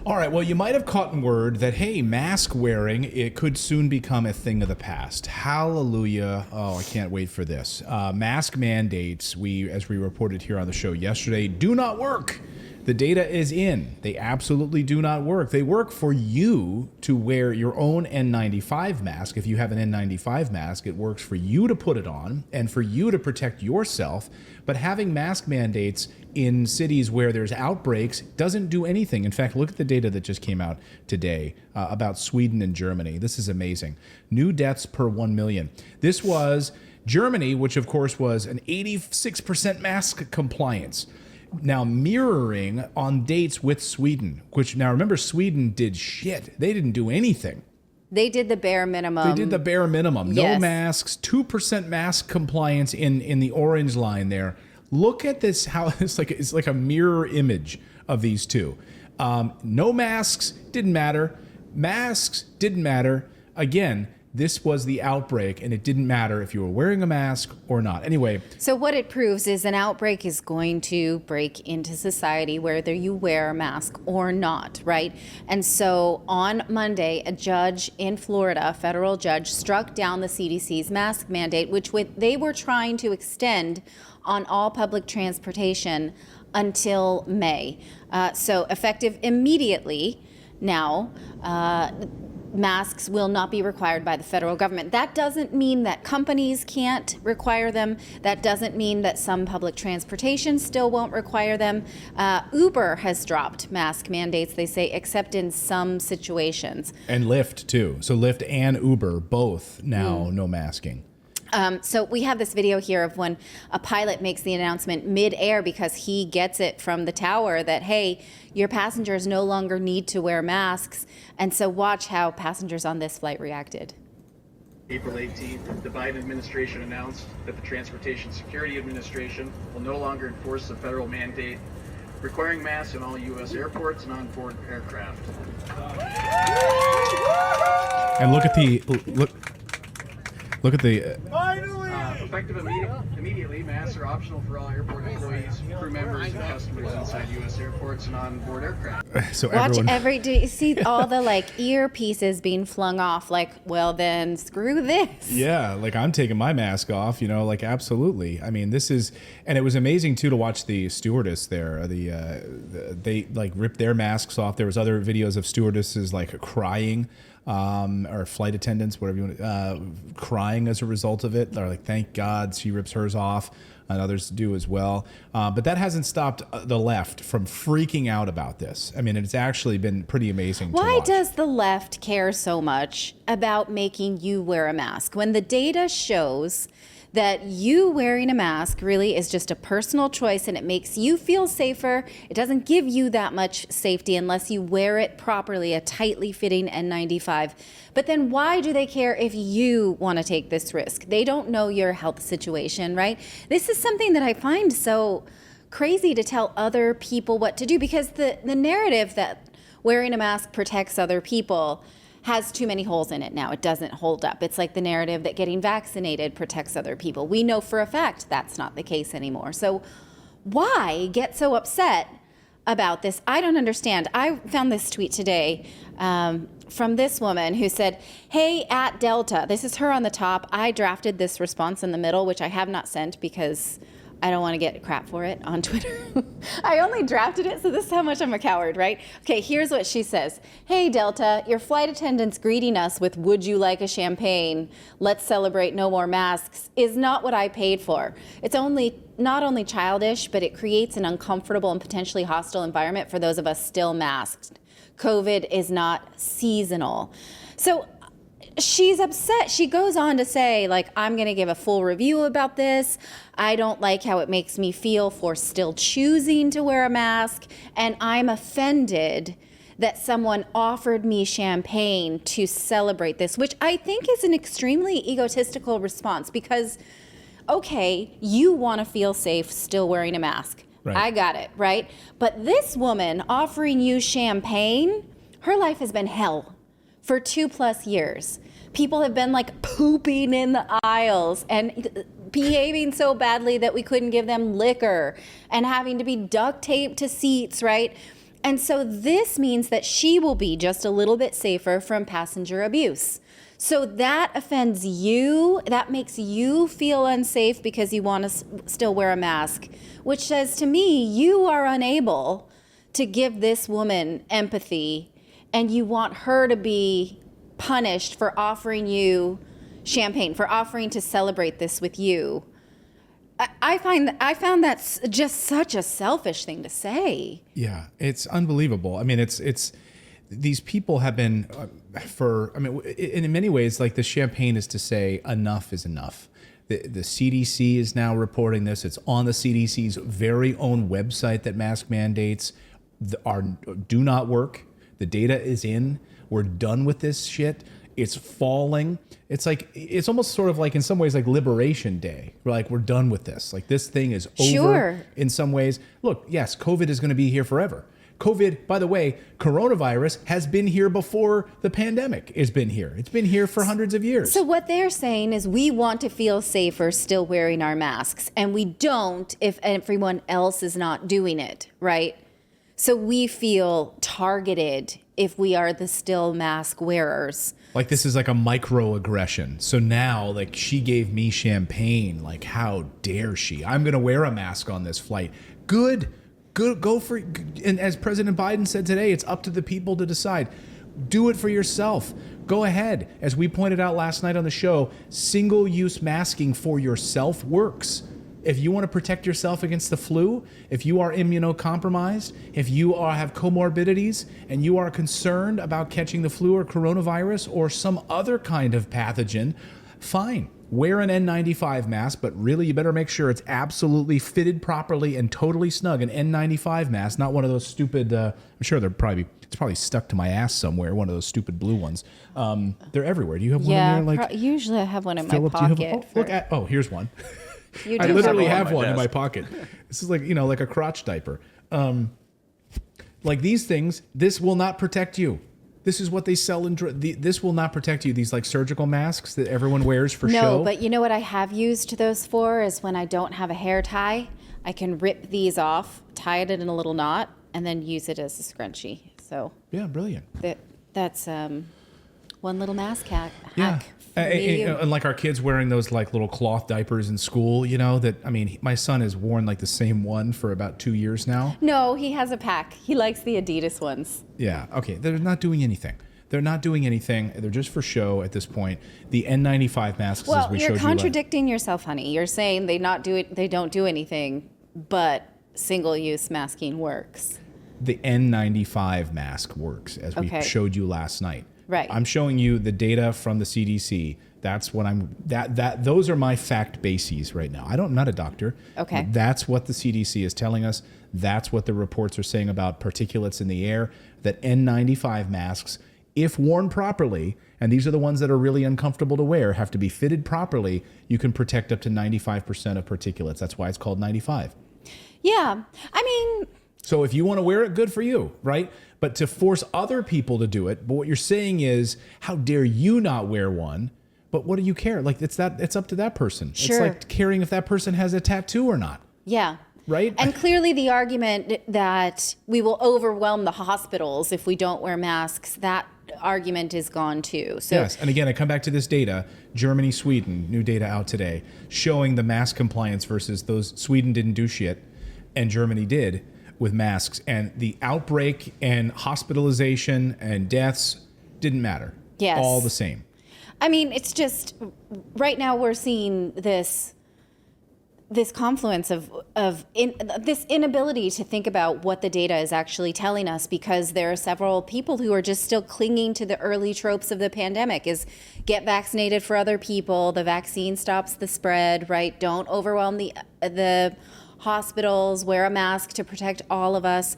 All right, well, you might have caught word that, hey, mask wearing, it could soon become a thing of the past. Hallelujah. Oh, I can't wait for this. Mask mandates, as we reported here on the show yesterday, do not work. The data is in. They absolutely do not work. They work for you to wear your own N95 mask. If you have an N95 mask, it works for you to put it on and for you to protect yourself. But having mask mandates in cities where there's outbreaks doesn't do anything. In fact, look at the data that just came out today about Sweden and Germany. This is amazing. New deaths per 1 million. This was Germany, which of course was an 86% mask compliance. Now mirroring on dates with Sweden, which now remember Sweden did shit. They didn't do anything. They did the bare minimum. They did the bare minimum. Yes. No masks, 2% mask compliance in the orange line there. Look at this, how it's like a mirror image of these two. No masks, didn't matter. Masks didn't matter. Again, this was the outbreak, and it didn't matter if you were wearing a mask or not. Anyway. So what it proves is an outbreak is going to break into society whether you wear a mask or not, right? And so on Monday, a judge in Florida, a federal judge, struck down the CDC's mask mandate, which they were trying to extend on all public transportation until May. So effective immediately now, masks will not be required by the federal government. That doesn't mean that companies can't require them. That doesn't mean that some public transportation still won't require them. Uber has dropped mask mandates, they say, except in some situations. And Lyft, too. So Lyft and Uber, both now no masking. So we have this video here of when a pilot makes the announcement mid-air because he gets it from the tower that, hey, your passengers no longer need to wear masks. And so watch how passengers on this flight reacted. April 18th, the Biden administration announced that the Transportation Security Administration will no longer enforce the federal mandate requiring masks in all U.S. airports and on-board aircraft. And look at the effective immediately, masks are optional for all airport employees, crew members, and customers inside U.S. airports and on-board aircraft. So watch everyone... do you see all the earpieces being flung off? Well, then screw this. Yeah, I'm taking my mask off. Absolutely. I mean, this is, and it was amazing too to watch the stewardess there. They ripped their masks off. There was other videos of stewardesses crying. Or flight attendants, whatever you want, crying as a result of it. They're like, thank God she rips hers off, and others do as well. But that hasn't stopped the left from freaking out about this. I mean, it's actually been pretty amazing to watch. Why does the left care so much about making you wear a mask when the data shows that you wearing a mask really is just a personal choice and it makes you feel safer? It doesn't give you that much safety unless you wear it properly, a tightly fitting N95. But then why do they care if you want to take this risk? They don't know your health situation, right? This is something that I find so crazy to tell other people what to do, because the narrative that wearing a mask protects other people has too many holes in it now. It doesn't hold up. It's like the narrative that getting vaccinated protects other people. We know for a fact that's not the case anymore. So why get so upset about this? I don't understand. I found this tweet today from this woman who said, hey, at Delta, this is her on the top. I drafted this response in the middle, which I have not sent because I don't want to get crap for it on Twitter. I only drafted it, so this is how much I'm a coward, right? Okay, here's what she says. Hey, Delta, your flight attendants greeting us with, would you like a champagne? Let's celebrate no more masks is not what I paid for. It's not only childish, but it creates an uncomfortable and potentially hostile environment for those of us still masked. COVID is not seasonal. So she's upset. She goes on to say, I'm going to give a full review about this. I don't like how it makes me feel for still choosing to wear a mask. And I'm offended that someone offered me champagne to celebrate this, which I think is an extremely egotistical response because, okay, you want to feel safe still wearing a mask. Right. I got it, right? But this woman offering you champagne, her life has been hell for 2+ years. People have been pooping in the aisles and behaving so badly that we couldn't give them liquor and having to be duct taped to seats, right? And so this means that she will be just a little bit safer from passenger abuse. So that offends you, that makes you feel unsafe because you want to still wear a mask, which says to me, you are unable to give this woman empathy and you want her to be punished for offering you champagne, for offering to celebrate this with you. I found that's just such a selfish thing to say. Yeah, it's unbelievable. I mean, it's these people have been in many ways, like the champagne is to say enough is enough. The CDC is now reporting this. It's on the CDC's very own website that mask mandates do not work. The data is in. We're done with this shit. It's falling. It's almost sort of like in some ways like Liberation Day. We're done with this. Like this thing is over Sure. in some ways. Look, yes, COVID is going to be here forever. COVID, by the way, coronavirus has been here before the pandemic has been here. It's been here for hundreds of years. So what they're saying is we want to feel safer still wearing our masks, and we don't if everyone else is not doing it, right? So we feel targeted if we are the still mask wearers. Like this is like a microaggression. So now, like, she gave me champagne. Like, how dare she? I'm going to wear a mask on this flight. Good, go for it. And as President Biden said today, it's up to the people to decide. Do it for yourself. Go ahead. As we pointed out last night on the show, single-use masking for yourself works. If you want to protect yourself against the flu, if you are immunocompromised, if you have comorbidities, and you are concerned about catching the flu or coronavirus or some other kind of pathogen, fine. Wear an N95 mask, but really you better make sure it's absolutely fitted properly and totally snug. An N95 mask, not one of those stupid, I'm sure it's probably stuck to my ass somewhere, one of those stupid blue ones. They're everywhere. Do you have one in there? Usually I have one in Philip, my pocket. Here's one. You I do literally one. have one in my pocket. This is like a crotch diaper. Like these things, this will not protect you. This is what they sell this will not protect you. These like surgical masks that everyone wears for show. No, but you know what I have used those for is when I don't have a hair tie, I can rip these off, tie it in a little knot, and then use it as a scrunchie. So yeah, brilliant. That's one little mask hack. Yeah. And like our kids wearing those like little cloth diapers in school, my son has worn like the same one for about 2 years now. No, he has a pack. He likes the Adidas ones. Yeah. Okay. They're not doing anything. They're just for show at this point. The N95 masks, as we showed you. You're contradicting yourself, honey. You're saying they don't do anything, but single-use masking works. The N95 mask works, as we showed you last night. Right. I'm showing you the data from the CDC. That's what those are my fact bases right now. I'm not a doctor. Okay. That's what the CDC is telling us. That's what the reports are saying about particulates in the air. That N95 masks, if worn properly, and these are the ones that are really uncomfortable to wear, have to be fitted properly, you can protect up to 95% of particulates. That's why it's called 95. Yeah. So if you want to wear it, good for you, right? But to force other people to do it, but what you're saying is, how dare you not wear one? But what do you care? Like it's up to that person. Sure. It's like caring if that person has a tattoo or not. Yeah. Right? And clearly the argument that we will overwhelm the hospitals if we don't wear masks, that argument is gone too. So yes, and again, I come back to this data, Germany, Sweden, new data out today, showing the mask compliance versus those. Sweden didn't do shit, and Germany did with masks, and the outbreak and hospitalization and deaths didn't matter. Yes. All the same. It's just, right now we're seeing this confluence of this inability to think about what the data is actually telling us, because there are several people who are just still clinging to the early tropes of the pandemic is get vaccinated for other people. The vaccine stops the spread, right? Don't overwhelm the hospitals, wear a mask to protect all of us.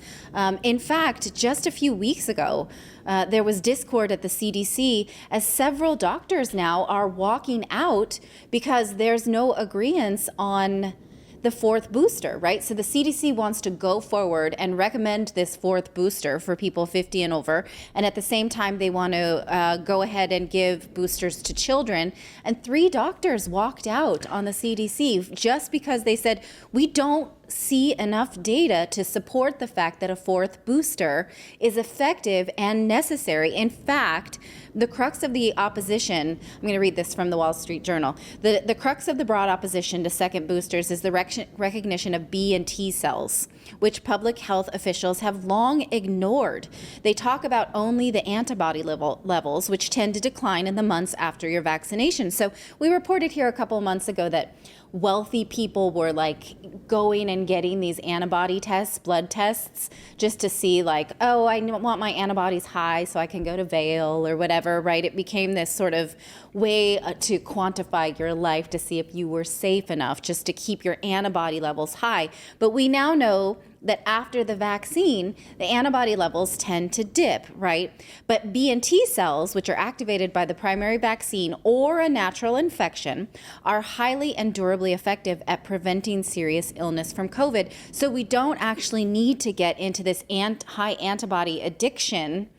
In fact, just a few weeks ago, there was discord at the CDC as several doctors now are walking out because there's no agreement on the fourth booster, right? So the CDC wants to go forward and recommend this fourth booster for people 50 and over. And at the same time, they want to go ahead and give boosters to children. And 3 doctors walked out on the CDC just because they said, we don't see enough data to support the fact that a fourth booster is effective and necessary. In fact, the crux of the opposition, I'm going to read this from the Wall Street Journal, the crux of the broad opposition to second boosters is the recognition of B and T cells, which public health officials have long ignored. They talk about only the antibody levels, which tend to decline in the months after your vaccination. So we reported here a couple of months ago that wealthy people were like going and getting these antibody tests, blood tests, just to see like, oh, I want my antibodies high so I can go to Vail or whatever, right? It became this sort of way to quantify your life to see if you were safe enough just to keep your antibody levels high. But we now know that after the vaccine, the antibody levels tend to dip, right? But B and T cells, which are activated by the primary vaccine or a natural infection, are highly and durably effective at preventing serious illness from COVID. So we don't actually need to get into this high antibody addiction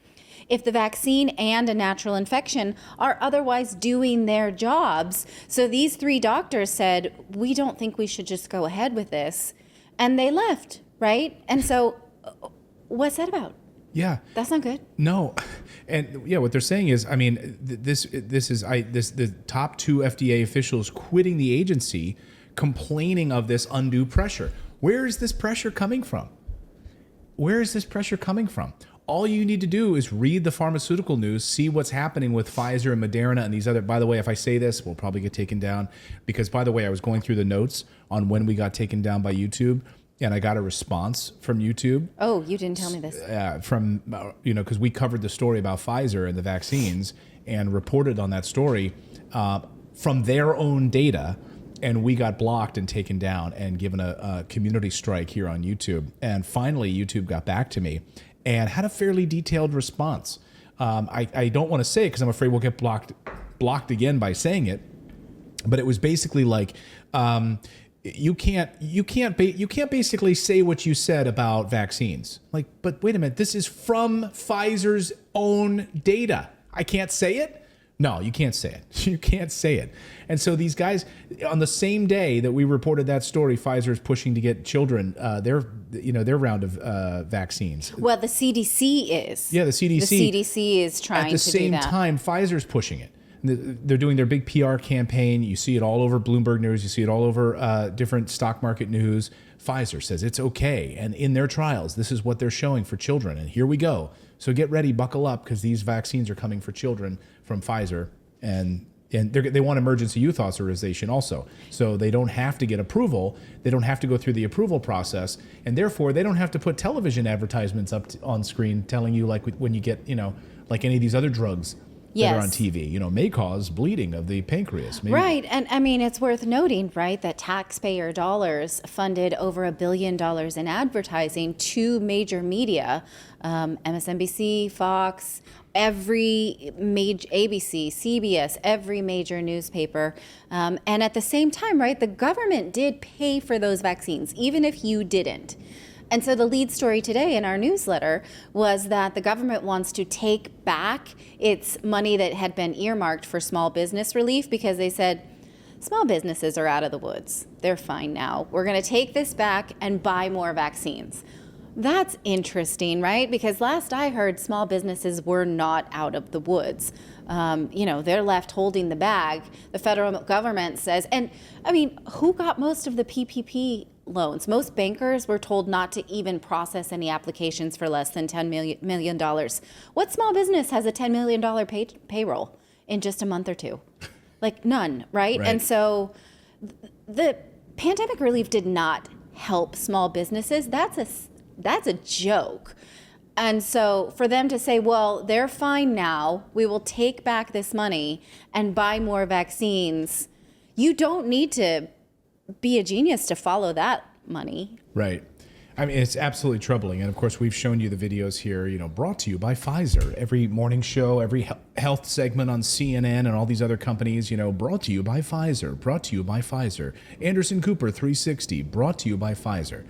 if the vaccine and a natural infection are otherwise doing their jobs. So these 3 doctors said, we don't think we should just go ahead with this. And they left. Right? And so what's that about? Yeah. That's not good. No. And yeah, what they're saying is, I mean, the top 2 FDA officials quitting the agency, complaining of this undue pressure. Where is this pressure coming from? Where is this pressure coming from? All you need to do is read the pharmaceutical news, see what's happening with Pfizer and Moderna and these other, by the way, if I say this, we'll probably get taken down because, by the way, I was going through the notes on when we got taken down by YouTube. And I got a response from YouTube. Oh, you didn't tell me this. From, because we covered the story about Pfizer and the vaccines and reported on that story from their own data. And we got blocked and taken down and given a community strike here on YouTube. And finally, YouTube got back to me and had a fairly detailed response. I don't want to say it because I'm afraid we'll get blocked again by saying it. But it was basically like, you can't basically say what you said about vaccines. Like, but wait a minute, this is from Pfizer's own data. I can't say it? No, you can't say it. You can't say it. And so these guys, on the same day that we reported that story, Pfizer's pushing to get children their round of vaccines. Well, the CDC is. Yeah, the CDC. The CDC is trying to do that. At the same time, Pfizer's pushing it. They're doing their big PR campaign. You see it all over Bloomberg News. You see it all over different stock market news. Pfizer says it's okay. And in their trials, this is what they're showing for children. And here we go. So get ready, buckle up, because these vaccines are coming for children from Pfizer. And they want emergency use authorization also. So they don't have to get approval. They don't have to go through the approval process. And therefore, they don't have to put television advertisements up on screen telling you, like when you get, like any of these other drugs that are on TV, may cause bleeding of the pancreas. Maybe. Right. And I mean, it's worth noting, right, that taxpayer dollars funded over $1 billion in advertising to major media, MSNBC, Fox, every major, ABC, CBS, every major newspaper. And at the same time, right, the government did pay for those vaccines, even if you didn't. And so the lead story today in our newsletter was that the government wants to take back its money that had been earmarked for small business relief because they said, small businesses are out of the woods. They're fine now. We're going to take this back and buy more vaccines. That's interesting, right? Because last I heard, small businesses were not out of the woods. They're left holding the bag. The federal government says, and I mean, who got most of the PPP loans? Most bankers were told not to even process any applications for less than $10 million. What small business has a $10 million payroll in just a month or two? Like none, right? And so the pandemic relief did not help small businesses. That's a joke. And so for them to say, well, they're fine now, we will take back this money and buy more vaccines, you don't need to be a genius to follow that money. Right. I mean, it's absolutely troubling. And of course, we've shown you the videos here, brought to you by Pfizer. Every morning show, every health segment on CNN and all these other companies, brought to you by Pfizer, brought to you by Pfizer. Anderson Cooper 360, brought to you by Pfizer.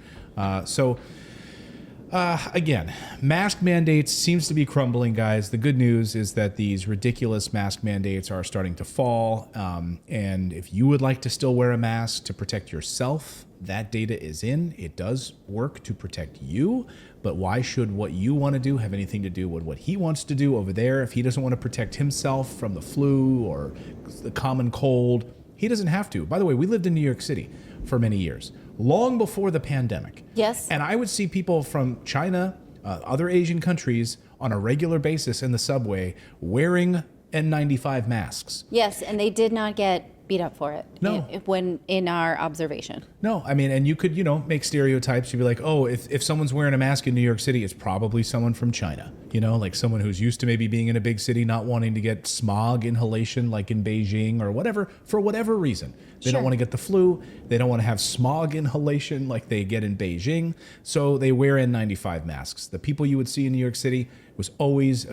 Again, mask mandates seems to be crumbling, guys. The good news is that these ridiculous mask mandates are starting to fall. And if you would like to still wear a mask to protect yourself, that data is in. It does work to protect you, but why should what you want to do have anything to do with what he wants to do over there? If he doesn't want to protect himself from the flu or the common cold, he doesn't have to. By the way, we lived in New York City for many years, long before the pandemic. Yes. And I would see people from China, other Asian countries on a regular basis in the subway wearing N95 masks. Yes, and they did not get beat up for it. No. When in our observation. No, I mean, and you could, make stereotypes. You'd be like, oh, if someone's wearing a mask in New York City, it's probably someone from China. Like someone who's used to maybe being in a big city, not wanting to get smog inhalation like in Beijing or whatever, for whatever reason. They don't want to get the flu. They don't want to have smog inhalation like they get in Beijing. So they wear N95 masks. The people you would see in New York City was always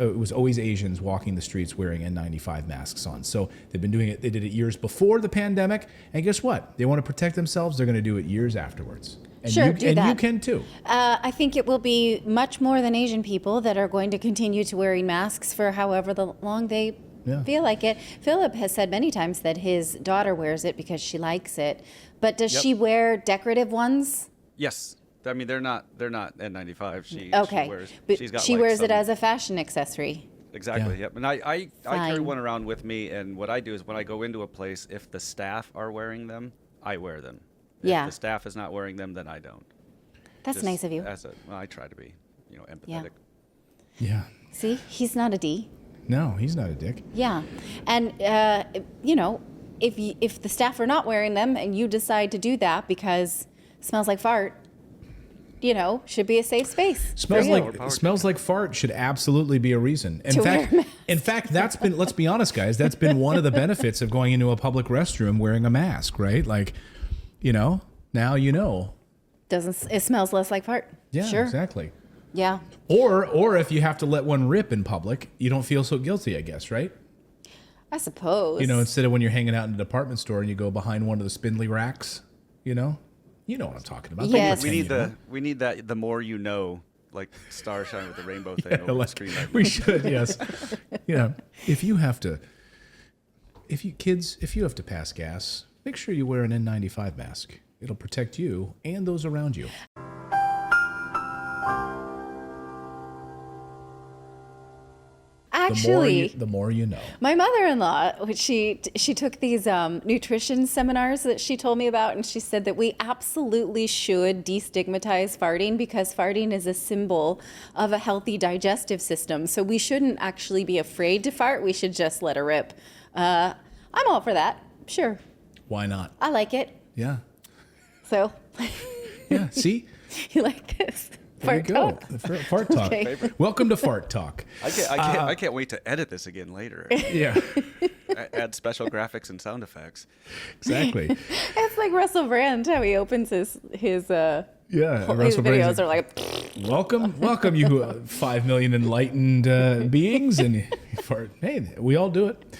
Asians walking the streets wearing N95 masks on. So they've been doing it. They did it years before the pandemic. And guess what? They want to protect themselves. They're going to do it years afterwards. And Sure, you that. You can too. I think it will be much more than Asian people that are going to continue to wearing masks for however long they feel like it. Philip has said many times that his daughter wears it because she likes it. But does she wear decorative ones? Yes. I mean, they're not N95. She wears. But she's got she like wears it some- as a fashion accessory. Exactly. Yeah. Yep. And I carry Fine. one around with me, and what I do is when I go into a place, if the staff are wearing them, I wear them. Yeah. If the staff is not wearing them, then I don't. That's Just if you. I try to be, empathetic. Yeah. See, he's not a D. No, he's not a dick. Yeah, and if the staff are not wearing them and you decide to do that because it smells like fart, should be a safe space. Smells for you. like smells like fart should absolutely be a reason. To wear a mask. In fact, that's been, let's be honest, guys, that's been one of the benefits of going into a public restroom wearing a mask, right? Like, now you know. It smells less like fart. Yeah, Sure. exactly. Yeah. Or if you have to let one rip in public, you don't feel so guilty, I guess, right? I suppose. Instead of when you're hanging out in a department store and you go behind one of the spindly racks, you know what I'm talking about. Don't Yes. pretend We need that. The more you know, like star shine with the rainbow thing over the like, screen. Like, we should, yes. If you have to pass gas, make sure you wear an N95 mask. It'll protect you and those around you. Actually, the more you know. my mother-in-law, she took these nutrition seminars that she told me about, and she said that we absolutely should destigmatize farting because farting is a symbol of a healthy digestive system. So we shouldn't actually be afraid to fart. We should just let it rip. I'm all for that. Sure. Why not? I like it. Yeah. So Yeah. See? you like this? There you Fart go. talk? Fart talk. Okay. Welcome to Fart Talk. I can't wait to edit this again later. Yeah. Add special graphics and sound effects. Exactly. It's like Russell Brand, how he opens his Yeah. his Russell Brand's videos are like, welcome, you 5 million enlightened beings, and fart. Hey, we all do it.